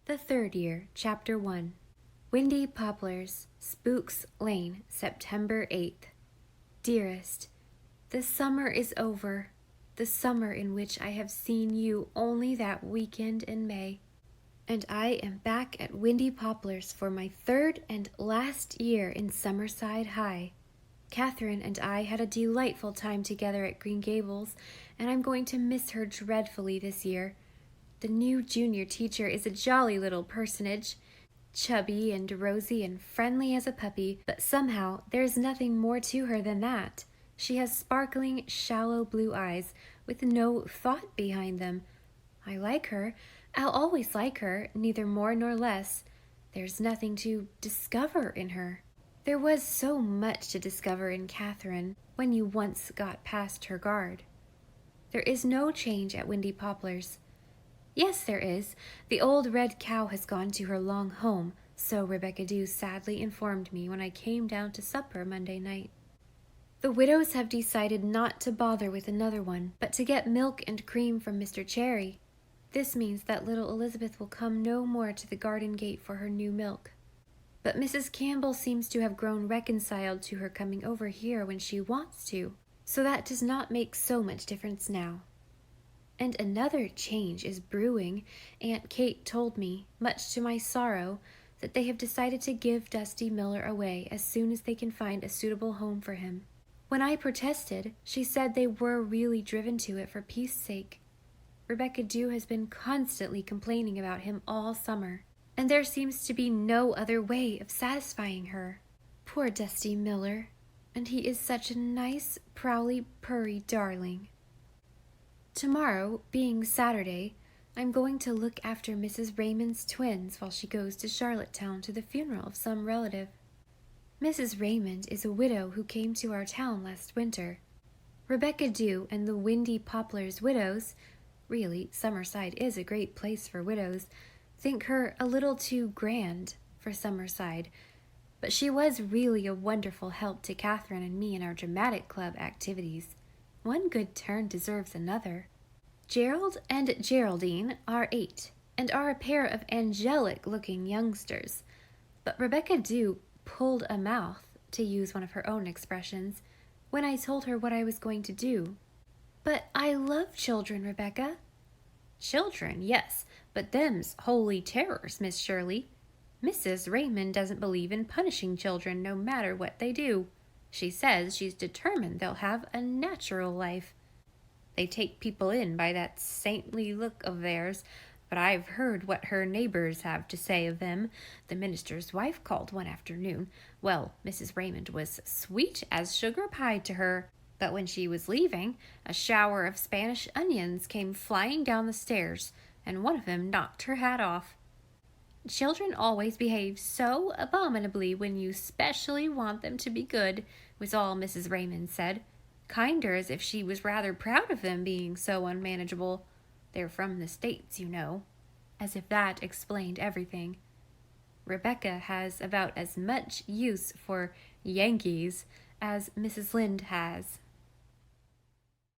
The Third Year, Chapter 1. Windy Poplars, Spooks Lane, September 8th. Dearest, the summer is over, the summer in which I have seen you only that weekend in May. And I am back at Windy Poplars for my third and last year in Summerside High. Catherine and I had a delightful time together at Green Gables, and I'm going to miss her dreadfully this year. The new junior teacher is a jolly little personage, chubby and rosy and friendly as a puppy, but somehow there's nothing more to her than that. She has sparkling, shallow blue eyes with no thought behind them. I like her. I'll always like her, neither more nor less. There's nothing to discover in her. There was so much to discover in Catherine when you once got past her guard. There is no change at Windy Poplars. Yes, there is. The old red cow has gone to her long home, so Rebecca Dew sadly informed me when I came down to supper Monday night. The widows have decided not to bother with another one, but to get milk and cream from Mr. Cherry. This means that little Elizabeth will come no more to the garden gate for her new milk. But Mrs. Campbell seems to have grown reconciled to her coming over here when she wants to, so that does not make so much difference now. And another change is brewing. Aunt Kate told me, much to my sorrow, that they have decided to give Dusty Miller away as soon as they can find a suitable home for him. When I protested, she said they were really driven to it for peace sake. Rebecca Dew has been constantly complaining about him all summer, and there seems to be no other way of satisfying her. Poor Dusty Miller, and he is such a nice, prowly-purry darling. Tomorrow, being Saturday, I'm going to look after Mrs. Raymond's twins while she goes to Charlottetown to the funeral of some relative. Mrs. Raymond is a widow who came to our town last winter. Rebecca Dew and the Windy Poplars widows, really, Summerside is a great place for widows, think her a little too grand for Summerside, but she was really a wonderful help to Catherine and me in our dramatic club activities. One good turn deserves another. Gerald and Geraldine are 8 and are a pair of angelic-looking youngsters, but Rebecca Dew pulled a mouth, to use one of her own expressions, when I told her what I was going to do. But I love children, Rebecca. Children, yes, but them's holy terrors, Miss Shirley. Mrs. Raymond doesn't believe in punishing children no matter what they do. She says she's determined they'll have a natural life. They take people in by that saintly look of theirs, but I've heard what her neighbors have to say of them. The minister's wife called one afternoon. Well, Mrs. Raymond was sweet as sugar pie to her, but when she was leaving, a shower of Spanish onions came flying down the stairs, and one of them knocked her hat off. Children always behave so abominably when you specially want them to be good, was all Mrs. Raymond said. Kinder as if she was rather proud of them being so unmanageable. They're from the States, you know. As if that explained everything. Rebecca has about as much use for Yankees as Mrs. Lynde has.